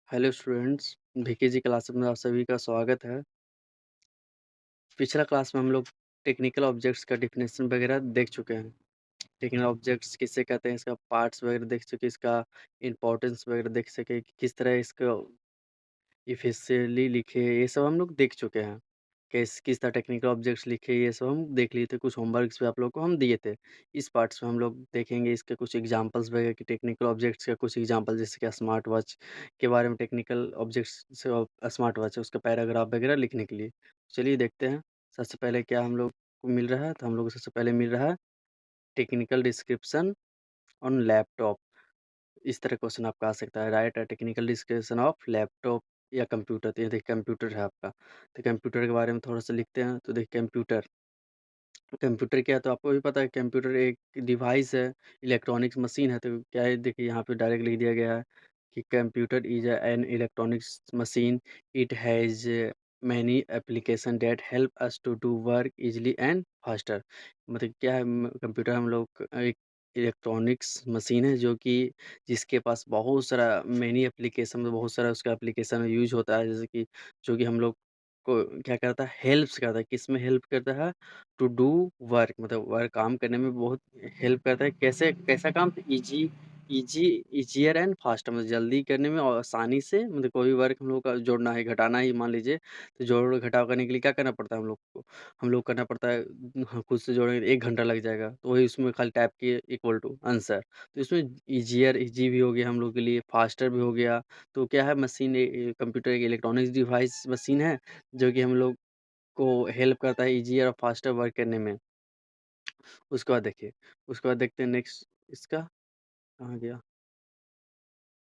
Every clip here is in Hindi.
हेलो स्टूडेंट्स, वीकेजी क्लासेस में आप सभी का स्वागत है। पिछला क्लास में हम लोग टेक्निकल ऑब्जेक्ट्स का डिफिनेशन वगैरह देख चुके हैं। टेक्निकल ऑब्जेक्ट्स किसे कहते हैं, इसका पार्ट्स वगैरह देख चुके, इसका इम्पोर्टेंस वगैरह देख सके, किस तरह इसको इफिशियंटली लिखे, ये सब हम लोग देख चुके हैं। किस तरह टेक्निकल ऑब्जेक्ट्स लिखे, ये सब हम देख लिए थे। कुछ होमवर्क्स भी आप लोग को हम दिए थे। इस पार्ट्स में हम लोग देखेंगे इसके कुछ एग्जांपल्स वगैरह कि टेक्निकल ऑब्जेक्ट्स का कुछ एग्जांपल, जैसे कि स्मार्ट वॉच के बारे में। टेक्निकल ऑब्जेक्ट्स से स्मार्ट वॉच है, उसका पैराग्राफ वगैरह लिखने के लिए। चलिए देखते हैं। सबसे पहले क्या हम लोग को मिल रहा है, तो हम लोग को सबसे पहले मिल रहा है टेक्निकल डिस्क्रिप्शन ऑन लैपटॉप। इस तरह क्वेश्चन आपका आ सकता है, right a technical description of laptop या कंप्यूटर। तो ये देखिए कंप्यूटर है आपका, तो कंप्यूटर के बारे में थोड़ा सा लिखते हैं। तो देखिए कंप्यूटर, कंप्यूटर क्या है, तो आपको भी पता है कंप्यूटर एक डिवाइस है, इलेक्ट्रॉनिक्स मशीन है। तो क्या है, देखिए यहाँ पे डायरेक्ट लिख दिया गया है कि computer is an electronics machine, it has many application that help us to do work easily and faster. मतलब क्या है, कंप्यूटर हम लोग एक इलेक्ट्रॉनिक्स मशीन है जो कि जिसके पास बहुत सारा मैनी एप्लीकेशन, बहुत सारा उसका एप्लीकेशन यूज होता है, जैसे कि जो कि हम लोग को क्या करता है, हेल्प्स करता है। किस में हेल्प करता है? टू डू वर्क, मतलब वर्क काम करने में बहुत हेल्प करता है। कैसे, कैसा काम? इजी, इजियर एंड फास्ट, मतलब जल्दी करने में और आसानी से। मतलब कोई भी वर्क हम लोग का जोड़ना है, घटाना ही मान लीजिए, तो जोड़ घटाव करने के लिए क्या करना पड़ता है हम लोग को? हम लोग करना पड़ता है, हाँ, खुद से जोड़ेंगे तो 1 घंटा लग जाएगा, तो वही उसमें खाली टाइप किए इक्वल टू आंसर। तो इसमें इजियर, इजी भी हो गया हम लोग के लिए, फास्टर भी हो गया। तो क्या है, मशीन कंप्यूटर एक इलेक्ट्रॉनिक्स डिवाइस मशीन है जो कि हम लोग को हेल्प करता है इजियर और फास्टर वर्क करने में। उसके बाद देखिए, उसके बाद देखते हैं नेक्स्ट इसका, कहाँ गया?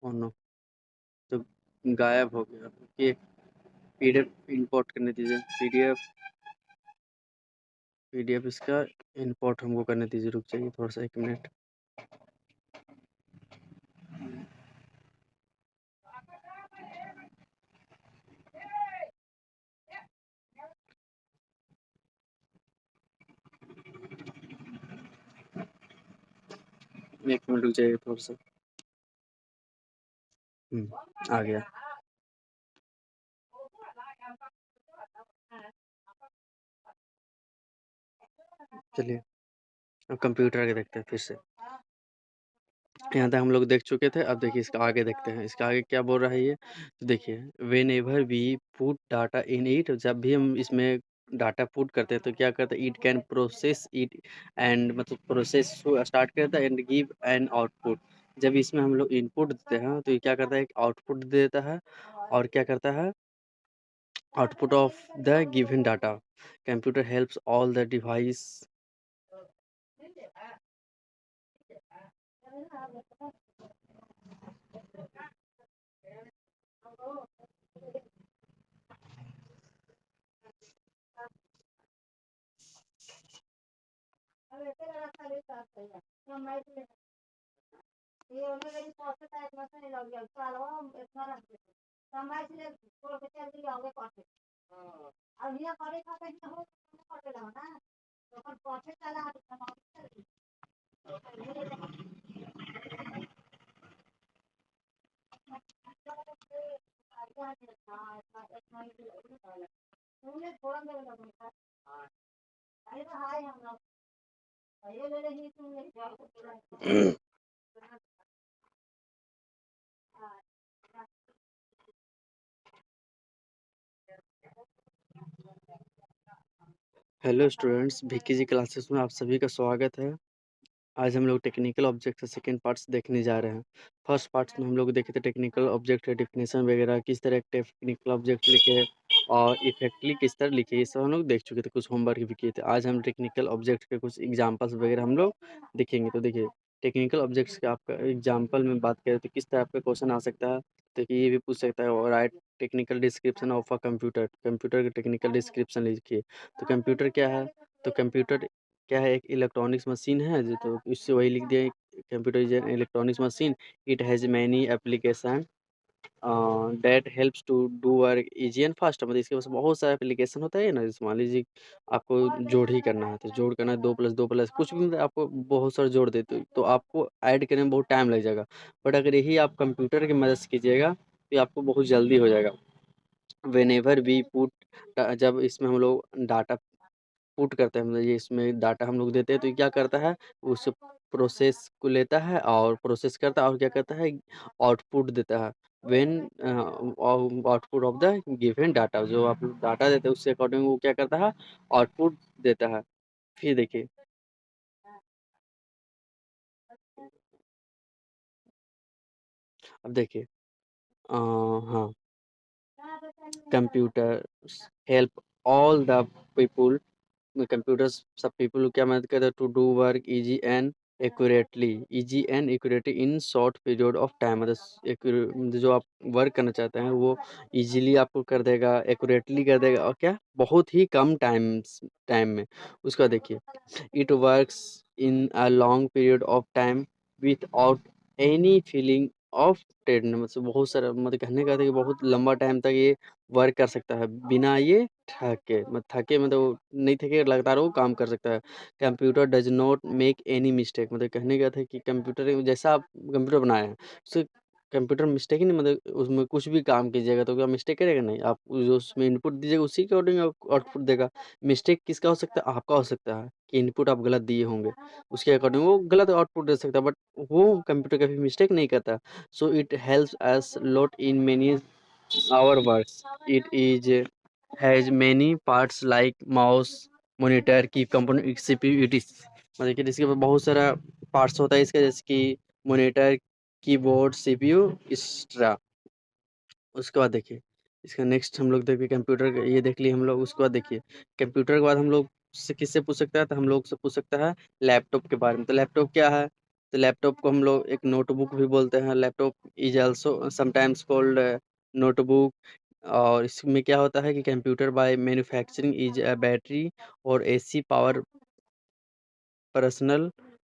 ओह नो, तो गायब हो गया। ये पीडीएफ इंपोर्ट करने दीजिए, पीडीएफ इसका इंपोर्ट हमको करने दीजिए। रुक जाइए थोड़ा सा, 1 मिनट। एक मिनट रुक जाइए थोड़ा सा। आ गया। चलिए अब कंप्यूटर के देखते हैं फिर से। यहाँ तक हम लोग देख चुके थे, अब देखिए इसका आगे देखते हैं, इसका आगे क्या बोल रहा है ये। तो देखिए, whenever we put data in it, जब भी हम इसमें डाटा पुट करते हैं तो क्या करता है, it can process it and, मतलब प्रोसेस स्टार्ट करता है एंड गिव एन आउटपुट। जब इसमें हम लोग इनपुट देते हैं तो ये क्या करता है, एक आउटपुट दे देता है। और क्या करता है, output of the given data. Computer helps all the device. Hello students, V K G classes में आप सभी का स्वागत है। आज हम लोग टेक्निकल ऑब्जेक्ट का सेकंड पार्ट्स देखने जा रहे हैं। फर्स्ट पार्ट्स में हम लोग देखे थे टेक्निकल ऑब्जेक्ट का डिफिनेशन वगैरह, किस तरह टेक्निकल ऑब्जेक्ट लिखे और इफेक्टली किस तरह लिखे, ये सब हम लोग देख चुके थे, कुछ होमवर्क भी किए थे। आज हम टेक्निकल ऑब्जेक्ट के कुछ एग्जाम्पल्स वगैरह हम लोग देखेंगे। तो देखिए, टेक्निकल ऑब्जेक्ट्स का आपका एग्जाम्पल में बात करें तो किस तरह आपका क्वेश्चन आ सकता है। देखिए, ये भी पूछ सकता है, और right technical description of a computer, computer का टेक्निकल डिस्क्रिप्शन लिखिए। तो कंप्यूटर क्या है, तो कंप्यूटर क्या है, एक इलेक्ट्रॉनिक्स मशीन है जो, तो इससे वही लिख दिया, computer is an electronics machine, it has many application that helps to do work easy and fast. मतलब इसके पास बहुत सारा एप्लीकेशन होता है ना, जैसे मान लीजिए आपको जोड़ ही करना है, तो जोड़ करना है, 2+2+ कुछ भी, मतलब आपको बहुत सारा जोड़ देते तो आपको ऐड करने में बहुत टाइम लग जाएगा। बट अगर यही आप कंप्यूटर की मदद से कीजिएगा तो ये आपको बहुत जल्दी हो जाएगा। व्हेनेवर वी पुट जब इसमें हम लोग डाटा पुट करते हैं, मतलब ये इसमें डाटा हम लोग देते हैं, तो ये क्या करता है, उस प्रोसेस को लेता है और प्रोसेस करता है और क्या करता है, आउटपुट देता है। When output of the given data, जो आप डाटा देते हैं उसके अकॉर्डिंग वो क्या करता है, आउटपुट देता है। फिर देखिए, अब देखिए, हाँ, computers help all the people, computers सब पीपल को क्या मदद करता है, to do work easy and accurately in short period of time, मतलब जो आप वर्क करना चाहते हैं वो इजीली आपको कर देगा, एक्यूरेटली कर देगा, और क्या बहुत ही कम टाइम में। उसका देखिए, it works in a long period of time without any feeling of tiredness, मतलब बहुत सारा, मतलब कहने का था कि बहुत लंबा टाइम तक ये वर्क कर सकता है बिना ये थके, मतलब वो नहीं थके, लगातार वो काम कर सकता है। Computer does not make any mistake, मतलब कहने का था कि कंप्यूटर जैसा आप कंप्यूटर बनाए हैं उससे कंप्यूटर मिस्टेक ही नहीं, मतलब उसमें कुछ भी काम कीजिएगा तो क्या मिस्टेक करेगा नहीं, आप जो उसमें इनपुट दीजिएगा उसी के अकॉर्डिंग आउटपुट देगा। मिस्टेक किसका हो सकता है, आपका हो सकता है कि इनपुट आप गलत दिए होंगे, उसके अकॉर्डिंग वो गलत आउटपुट दे सकता है, बट वो कंप्यूटर कभी मिस्टेक नहीं करता। So it helps us lot in many our works. It is has many parts like mouse, monitor, की component, CPU, it is, मतलब कि इसके बहुत सारा पार्ट्स होता है इसका, जैसे कि मॉनिटर, कीबोर्ड, सीपीयू एक्स्ट्रा। उसके बाद देखिए, इसका नेक्स्ट हम लोग देखिए कंप्यूटर का, ये देख लिए हम लोग। उसके बाद देखिए, कंप्यूटर के बाद हम लोग से किससे पूछ सकता है, तो हम लोग से पूछ सकता है लैपटॉप के बारे में। तो लैपटॉप क्या है, तो लैपटॉप को हम लोग एक नोटबुक भी बोलते हैं। Laptop is also sometimes called notebook. और इसमें क्या होता है कि computer by manufacturing is a battery और AC power personal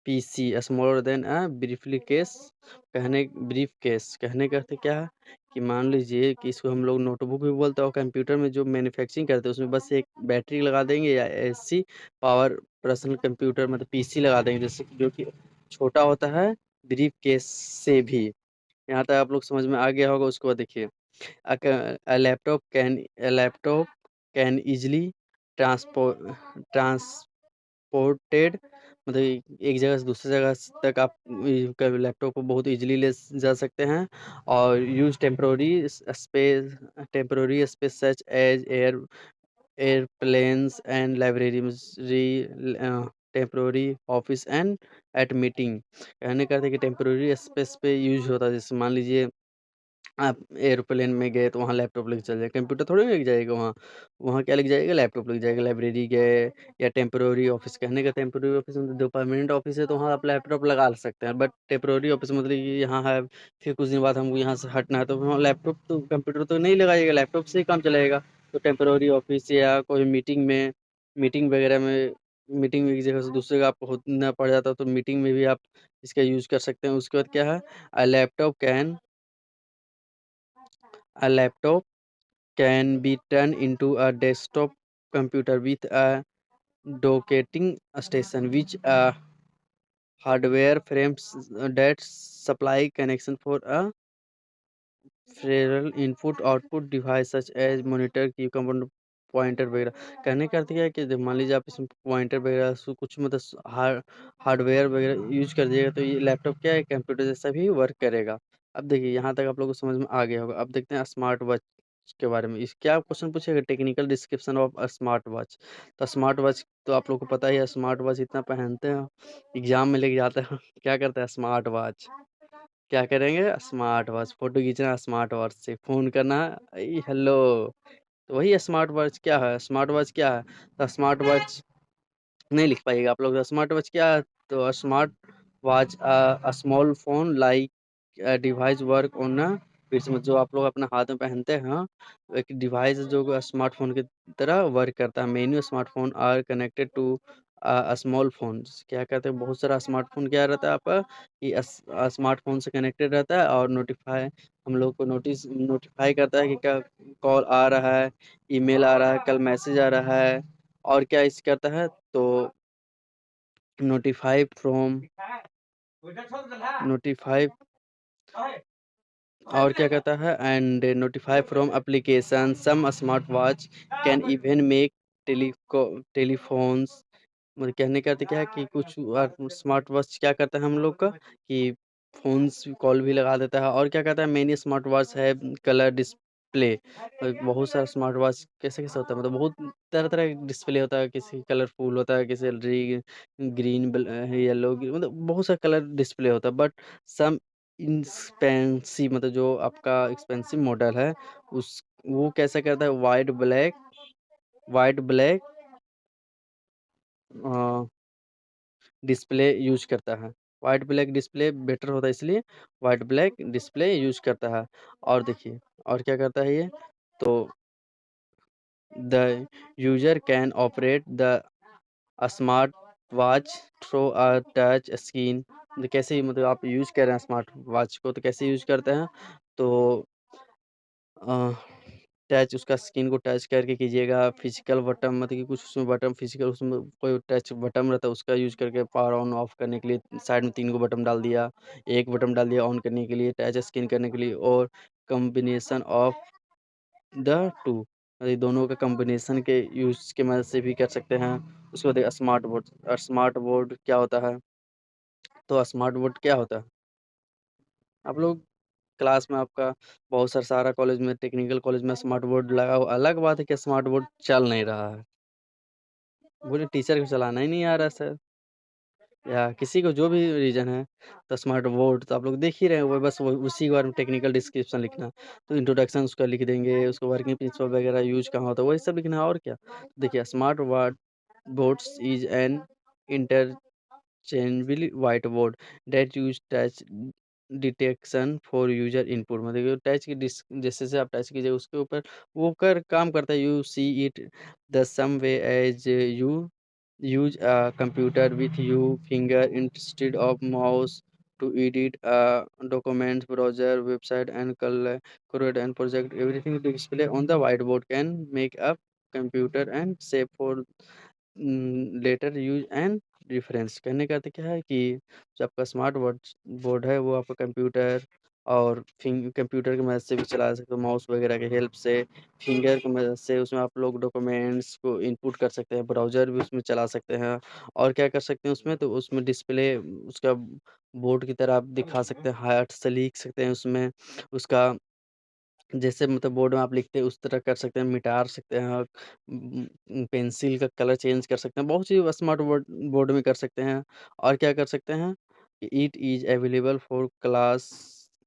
PC smaller than a briefcase, कहने का अर्थ क्या है कि मान लीजिए कि इसको हम लोग नोटबुक भी बोलते हैं, और कंप्यूटर में जो मैन्युफैक्चरिंग करते हैं उसमें बस एक बैटरी लगा देंगे या एसी पावर पर्सनल कंप्यूटर मतलब पीसी लगा देंगे, जैसे जो कि छोटा होता है ब्रीफ केस से भी। यहाँ तक आप लोग समझ में आ गया होगा। उसको देखिए, laptop can easily transport ported, मतलब एक जगह से दूसरी जगह तक आप लैपटॉप को बहुत इजीली ले जा सकते हैं। और use temporary space such as airplanes and library, temporary office and at meeting, कहने का अर्थ है कि टेम्पोररी स्पेस पे यूज होता है। जैसे मान लीजिए आप एरोप्लेन में गए तो वहाँ लैपटॉप लेके चले जाए, कंप्यूटर थोड़ी ना लेके जाएगा वहाँ, वहाँ क्या लेके जाएगा, लैपटॉप लेके जाएगा। लाइब्रेरी गए या टेम्पोररी ऑफिस, कहने का टेम्पोररी ऑफिस मतलब जो परमानेंट ऑफिस है तो वहाँ आप लैपटॉप लगा सकते हैं, बट टेम्पोररी ऑफिस मतलब कि यहाँ है, फिर कुछ दिन बाद हमको यहाँ से हटना है तो वहाँ लैपटॉप तो कंप्यूटर तो नहीं लगाइएगा, लैपटॉप से ही काम चलाएगा। तो टेम्पोररी ऑफिस या कोई मीटिंग वगैरह में, मीटिंग एक जगह से दूसरी जगह आपको होना पड़ जाता है तो मीटिंग में भी आप इसका यूज कर सकते हैं। उसके बाद क्या है, a laptop can A laptop can be turned into a desktop computer with a docking station, which hardware frames that supply connection for a peripheral input output device such as monitor की कंपोनेंट पॉइंटर वगैरह। कहने का अर्थ क्या है कि जब मान लीजिए आप इसमें पॉइंटर वगैरह कुछ मतलब हार्डवेयर वगैरह यूज कर दिएगा तो ये लैपटॉप क्या है, कंप्यूटर जैसा भी वर्क करेगा। अब देखिए, यहाँ तक आप लोगों को समझ में आ गया होगा। अब देखते हैं स्मार्ट वॉच के बारे में। इस क्या क्वेश्चन पूछेगा, technical description of a smart watch. तो स्मार्ट वॉच तो आप लोग को पता ही है, स्मार्ट वॉच इतना पहनते हैं, एग्जाम में लेके जाते हैं क्या करता है स्मार्ट वॉच, क्या करेंगे, स्मार्ट वॉच फोटो खींचना, स्मार्ट वॉच से फोन करना, हेलो। तो वही स्मार्ट वॉच क्या है, स्मार्ट वॉच क्या है, तो स्मार्ट वॉच नहीं लिख पाइएगा आप लोग। स्मार्ट वॉच क्या है, तो smart watch a small phone like device work on a फिर में, जो आप लोग अपने हाथ में पहनते हैं, एक डिवाइस जो स्मार्टफोन की तरह वर्क करता है। Menu smartphone are connected to small phone, क्या कहते हैं, बहुत सारा स्मार्टफोन क्या रहता है आपका कि स्मार्टफोन से कनेक्टेड रहता है और नोटिफाई, हम लोग को नोटिफाई करता है कि क्या कॉल आ रहा है, ईमेल आ रहा है, कल मैसेज आ रहा है। और क्या इस करता है, तो नोटिफाई फ्रॉम नोटिफाई और क्या कहता है, and notify from application, some smart watch can even make telephones, मतलब कहने का अर्थ क्या है कि कुछ स्मार्ट वॉच क्या करता है हम लोग का कि फोन्स कॉल भी लगा देता है। और क्या कहता है, मेनी स्मार्ट वॉच है कलर डिस्प्ले, बहुत सारा स्मार्ट वॉच कैसे कैसे होता है, मतलब बहुत तरह तरह का डिस्प्ले होता है, किसी कलरफुल होता है, किसी ग्रीन येलो, मतलब बहुत सारा कलर डिस्प्ले होता है। बट सम एक्सपेंसिव, मतलब जो आपका एक्सपेंसिव मॉडल है उस वो कैसा करता है, वाइट ब्लैक डिस्प्ले यूज करता है। वाइट ब्लैक डिस्प्ले बेटर होता है, इसलिए वाइट ब्लैक डिस्प्ले यूज करता है। और देखिए और क्या करता है ये, तो the user can operate the smart watch through a touch screen, कैसे मतलब आप यूज कर रहे हैं स्मार्ट वॉच को, तो कैसे यूज करते हैं, तो टच उसका स्क्रीन को टच करके कीजिएगा, फिजिकल बटन मतलब कि कुछ उसमें बटन फिजिकल, उसमें कोई टच बटन रहता है उसका यूज करके पावर ऑन ऑफ करने के लिए साइड में 3 गो बटन डाल दिया, एक बटन डाल दिया ऑन करने के लिए, टच स्क्रीन करने के लिए, और कॉम्बिनेशन ऑफ द टू, मतलब दोनों का कॉम्बिनेशन के यूज के मदद से भी कर सकते हैं। उसके बाद स्मार्ट बोर्ड क्या होता है, तो स्मार्ट बोर्ड क्या होता है, आप लोग क्लास में आपका बहुत सारा कॉलेज में, टेक्निकल कॉलेज में स्मार्ट बोर्ड लगा हुआ, अलग बात है कि स्मार्ट बोर्ड चल नहीं रहा है, बोले टीचर को चलाना ही नहीं आ रहा सर, या किसी को जो भी रीजन है, तो स्मार्ट बोर्ड तो आप लोग देख ही रहे हैं, वो बस वो उसी के बारे में टेक्निकल डिस्क्रिप्शन लिखना, तो इंट्रोडक्शन उसका लिख देंगे, उसको वर्किंग प्रिंसिपल वगैरह यूज कहाँ होता है वही सब लिखना है, और क्या। देखिए smart boards is an changeable white board that use touch detection for user input, मतलब टच की जैसे से आप टच कीजिए उसके ऊपर वो कर काम करता है, you see it the same way as you use a computer with you finger instead of mouse to edit documents, browser, website, and create and project. Everything to display on the whiteboard can make up computer and save for later use and reference. कहने का अर्थ क्या है कि जो आपका स्मार्ट बोर्ड है वो आपका कंप्यूटर और कंप्यूटर की मदद से भी चला सकते हो, माउस वगैरह के हेल्प से, फिंगर की मदद से उसमें आप लोग डॉक्यूमेंट्स को इनपुट कर सकते हैं, ब्राउज़र भी उसमें चला सकते हैं, और क्या कर सकते हैं उसमें, तो उसमें डिस्प्ले उसका बोर्ड की तरह आप दिखा सकते हैं, हार्ट से लिख सकते हैं उसमें, उसका जैसे मतलब बोर्ड में आप लिखते हैं उस तरह कर सकते हैं, मिटा सकते हैं, पेंसिल का कलर चेंज कर सकते हैं, बहुत चीज़ स्मार्ट बोर्ड में कर सकते हैं। और क्या कर सकते हैं, it is available for class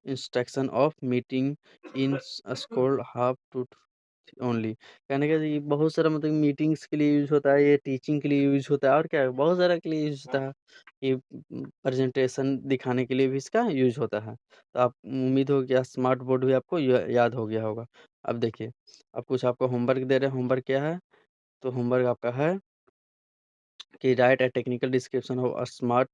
instruction of meeting in school half to only. कहने का ये बहुत सारा मतलब मीटिंग्स के लिए यूज होता है, ये टीचिंग के लिए यूज होता है, और क्या है बहुत सारा के लिए यूज होता है, ये प्रेजेंटेशन दिखाने के लिए भी इसका यूज होता है। तो आप उम्मीद हो कि स्मार्ट बोर्ड भी आपको याद हो गया होगा। अब देखिए अब कुछ आपको होमवर्क दे रहे हैं, होमवर्क क्या है, तो होमवर्क आपका है कि right A technical description of smart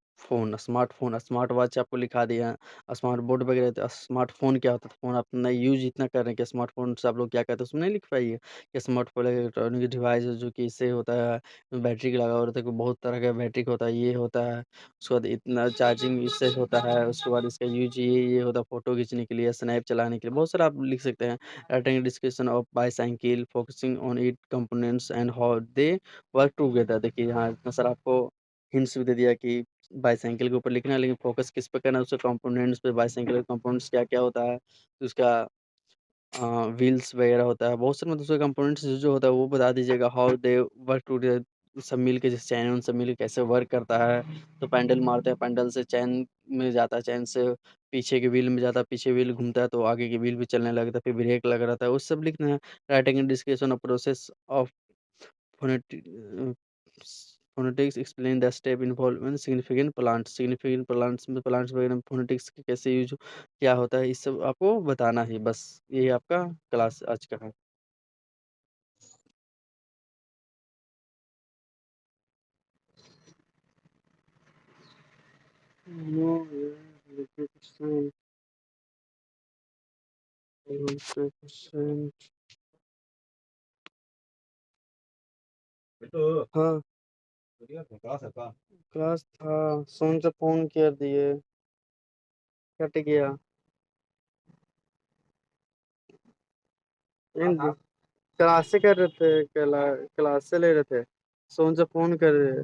watch आपको लिखा दिया है, स्मार्ट बोर्ड वगैरह, तो स्मार्टफोन क्या होता है, फ़ोन आप नए यूज इतना कर रहे हैं कि स्मार्टफोन से आप लोग क्या कहते हैं उसमें नहीं लिख पाइए कि स्मार्टफोन इलेक्ट्रॉनिक डिवाइस है जो कि इससे होता है, बैटरी का लगा हुआ रहता है, बहुत तरह का बैटरी का होता है, ये होता है, उसके बाद इतना चार्जिंग इससे होता है, उसके बाद इसका यूज ये होता है, फोटो खींचने के लिए, स्नैप चलाने के लिए, बहुत सारा आप लिख सकते हैं। Writing description of bicycle focusing on it components and how they work together. देखिए यहाँ इतना सारा आपको हिंट्स भी दे दिया कि बाईसाइकिल के ऊपर लिखना है, लेकिन फोकस किस पे करना है, उसके कंपोनेंट्स पे, बाईसाइकिल के कंपोनेंट्स क्या क्या होता है, तो उसका व्हील्स वगैरह होता है, बहुत सारे मतलब उसके कंपोनेंट्स जो होता है वो बता दीजिएगा, हाउ दे वर्क टुगेदर, सब मिल के जैसे चैन सब मिल के कैसे वर्क करता है, तो पैडल मारते हैं, पैडल से चैन में जाता है, चैन से पीछे के व्हील में जाता है, पीछे व्हील घूमता है तो आगे के व्हील भी चलने लगता है, फिर ब्रेक लग रहा था, वो सब लिखना है। Writing and description of process of Phonetic, phonetics explain the step involved in significant plants में plants वगैरह में phonetics के कैसे यूज क्या होता है, इस सब आपको बताना है, बस यही आपका क्लास आज का है। नो यार, लिखिए परसेंट, परसेंट। हाँ क्लास था, सोन से फोन कर दिए, कट गया। इन क्लास से कर रहे थे, क्लास से ले रहे थे। सोन से फोन कर रहे,